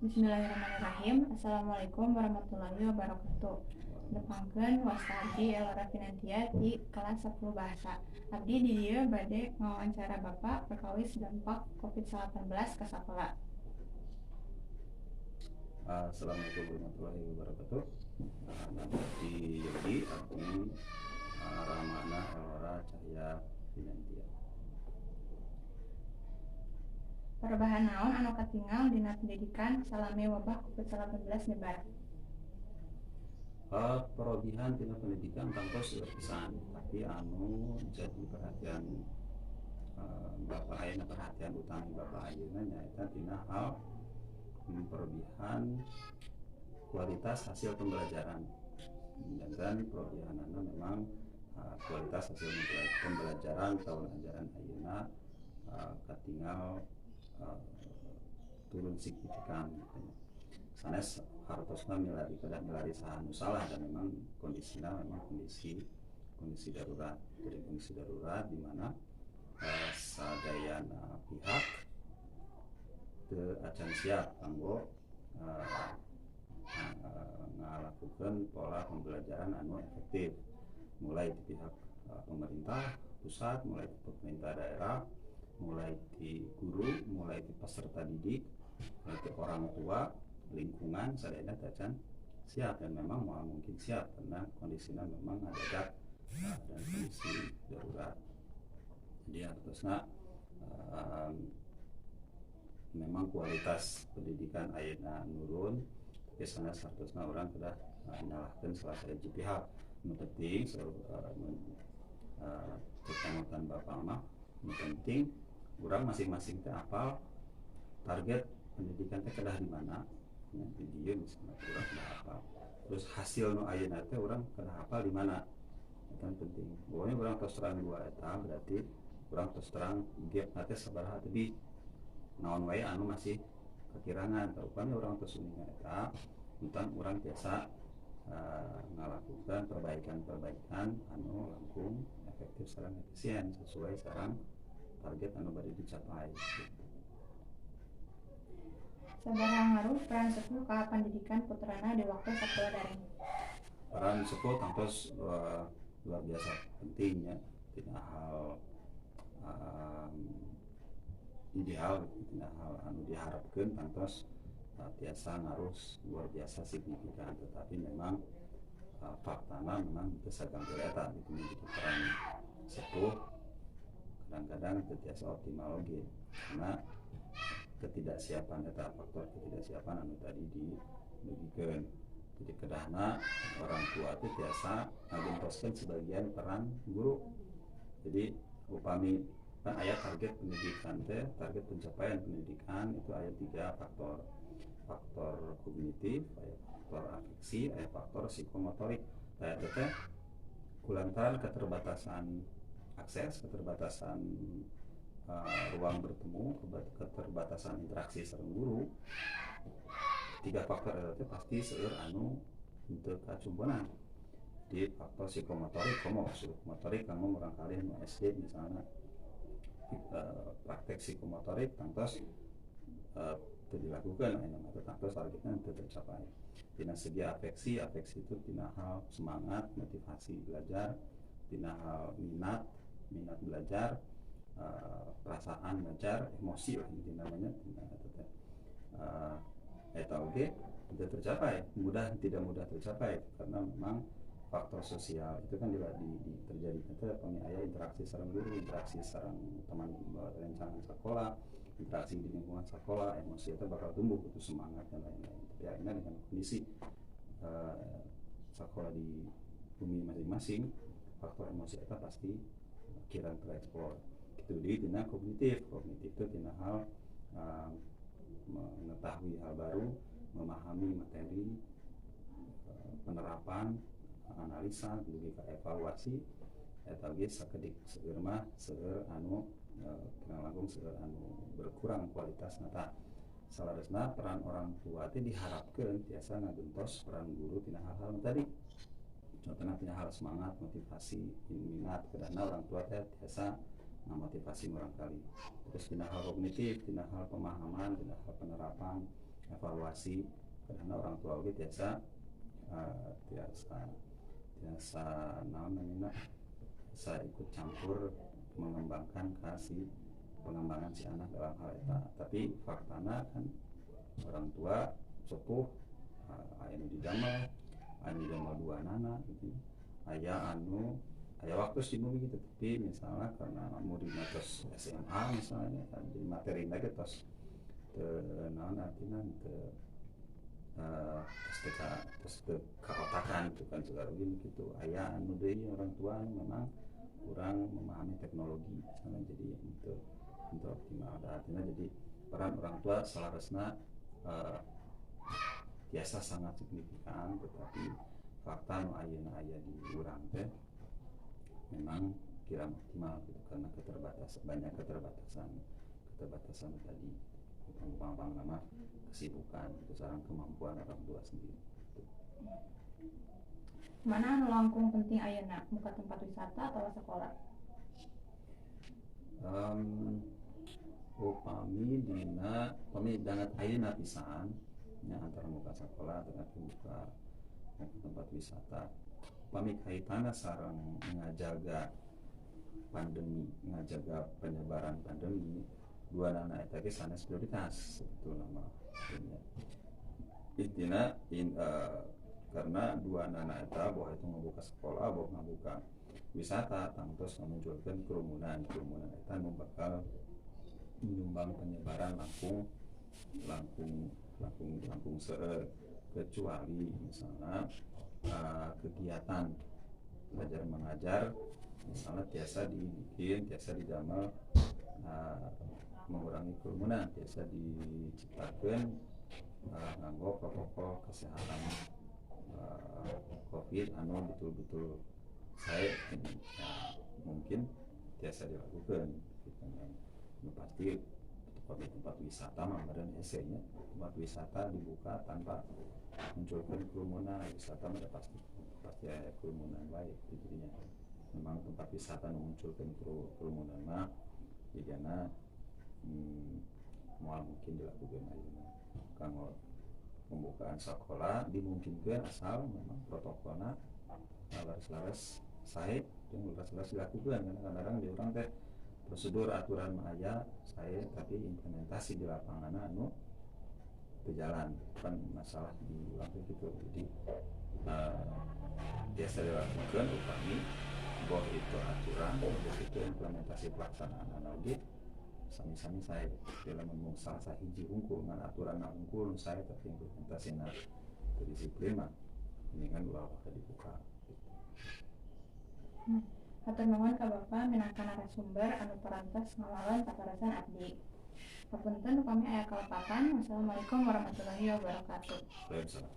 Bismillahirrahmanirrahim. Assalamualaikum warahmatullahi wabarakatuh. Nepangkeun wasta abdi Elora Finantia di kelas 10 bahasa. Abdi di dieu bade ngawawancara Bapak perkawis dampak COVID-19 ka sakola. Assalamualaikum warahmatullahi wabarakatuh. Abdi Yogi, Abdi Ramana Elora Cahya Finantia. Perubahan naon anu katingal dina pendidikan salame wabah COVID-19 nyebar? Perobihan tina pendidikan tangtos pisan, tapi anu jadi perhatian Bapak ayeuna perhatian utama Bapak ayeuna nyaeta tina hal perobihan kualitas hasil pembelajaran. Dan perobihanana memang kualitas hasil pembelajaran tahun ajaran ayeuna katingal turun signifikan gitu. Sanes hartosna milari saha nu salah dan memang kondisinya memang kondisi darurat. Jadi kondisi darurat di mana sadayana pihak teu acan siap kanggo ngalakukeun pola pembelajaran anu efektif, mulai di pihak pemerintah pusat, mulai di pemerintah daerah, mulai di guru, mulai di peserta didik, mulai di orang tua, lingkungan, sadayana tacan siap dan memang mau mungkin siap karena kondisinya memang ada dan kondisi darurat. Jadi harusnya memang kualitas pendidikan ayeuna nurun, tapi sana harusnya orang sudah menyalahkan salah satu pihak. Yang penting kecamatan Bapak mah, yang penting orang masing-masing teh apal target pendidikan teh kedah di mana, di dia misalnya orang kedah apal, terus hasil nu ayeuna teh orang kedah apal di mana, itu kan penting. Pokoknya orang terus terang dua eta berarti orang terus terang gap nanti sabaraha teh naon wae anu masih kekirangan, atau kan orang terus uningan eta tentang orang biasa ngalakukan perbaikan anu langkung efektif sareng efisien sesuai sareng target anu bade dicapai. Sabaraha ngaruh peran sepuh ka pendidikan putrana di waktu sakola daring? Peran sepuh tangtos luar biasa pentingnya, tidak hal ideal, tidak hal anu diharapkan tangtos biasa ngarus luar biasa signifikan, tetapi memang faktana memang bisa gambar eta itu menjadi peran sepuh kadang-kadang biasa optimal lagi karena ketidaksiapan eta faktor ketidaksiapan anu tadi dibagikan. Jadi kedahna orang tua itu biasa ngagentoskeun sebagian peran guru. Jadi upami kan aya target pendidikan teh, target pencapaian pendidikan itu aya 3 faktor. Faktor kognitif, aya faktor afeksi, aya faktor psikomotorik. Aya teh kulantaran keterbatasan akses, keterbatasan ruang bertemu, keterbatasan interaksi sareng guru. 3 faktor itu pasti seueur anu henteu kacumbunan. Di faktor psikomotorik, motorik kamu barangkali anu SD misalnya praktek psikomotorik tangtos dilakukan atau tangtos targetnya itu tercapai. Tina segi afeksi itu tina hal semangat, motivasi belajar, tina hal minat belajar, perasaan belajar, emosi lah inti namanya, eta oge tidak tercapai, tidak mudah tercapai karena memang faktor sosial itu kan terjadi itu aya interaksi sareng guru, interaksi sareng teman rencangan sekolah, interaksi di lingkungan sekolah, emosi itu bakal tumbuh, butuh semangat dan lain-lain. Tapi akhirnya dengan kondisi sekolah di bumi masing-masing, faktor emosi itu pasti kiraan tereksplor. Itu di tina kognitif itu tina hal mengetahui hal baru, memahami materi, penerapan, analisa, lebih ke evaluasi, eta ge sakedik seueur mah seueur anu langkung seueur anu berkurang kualitas nata. Salaresna peran orang tua teh diharapkeun tiasa ngagentos peran guru tina hal-hal tadi. Contohna tina hal semangat, motivasi, minat, kedana orang tua teh tiasa ngamotivasi barangkali. Terus tina hal kognitif, tina hal pemahaman, tina hal penerapan, evaluasi karena orang tua oge tiasa naon namina saya ikut campur mengembangkan pengembangan si anak dalam hal eta. Tapi faktana kan orang tua sepuh aya di damel dua anak gitu. Aya waktu sih gitu, tapi misalnya karena muridnya terus SMA misalnya di materi lagi terus naon artinya terus keotakan itu kan segala gitu. Aya deui orang tua memang kurang memahami teknologi misalnya, jadi untuk optimal artinya jadi peran orang tua salarasna biasa sangat signifikan, tetapi fakta nu ayeuna aya di urang teh memang kira optimal gitu karena banyak keterbatasan tadi, umpama nama kesibukan itu sareng kemampuan orang tua sendiri gitu. Mana anu langkung penting ayeuna, buka tempat wisata atau sekolah? Upami dangat ayeuna pisan nya antara muka sekolah dengan buka tempat wisata. Upami kaitanna sareng ngajaga penyebaran pandemi, dua nana eta ge sanes prioritas sebetulna mah. Intina karena dua nana eta bahwa itu membuka sekolah, bahwa membuka wisata, tangtos memunculkan kerumunan eta nu bakal menyumbang penyebaran langkung seueur, kecuali misalnya kegiatan belajar mengajar misalnya tiasa didamel mengurangi kerumunan, tiasa diciptakan nganggo protokol kesehatan COVID anu betul-betul saya mungkin tiasa dilakukan gitu. Pasti tempat wisata mah badan esenya tempat wisata dibuka tanpa munculkan kerumunan, wisata mah pasti ada kerumunan baik jadinya. Memang tempat wisata memunculkan kerumunan mah jadinya moal mungkin dilakukan ayeuna. Kanggo pembukaan sekolah dimungkinkan asal memang protokolnya laras sae jeung laras dilakukan, karena kadang-kadang di urang teh prosedur aturan aya saya tapi implementasi di lapangan anu berjalan kan masalah di waktu gitu. Jadi biasa dilakukan upami bahwa itu aturan, itu implementasi pelaksanaan audit sami-sami saya dalam salah sahiji hungkul dengan aturan hungkul saya tapi implementasi disiplin mah ini kan ulah dibuka. Hatur nuhun ka Bapak minangka narasumber anu parantos ngalawan paparasan abdi. Hapunten upami aya kalepapan. Wassalamualaikum warahmatullahi wabarakatuh. Waalaikumsalam.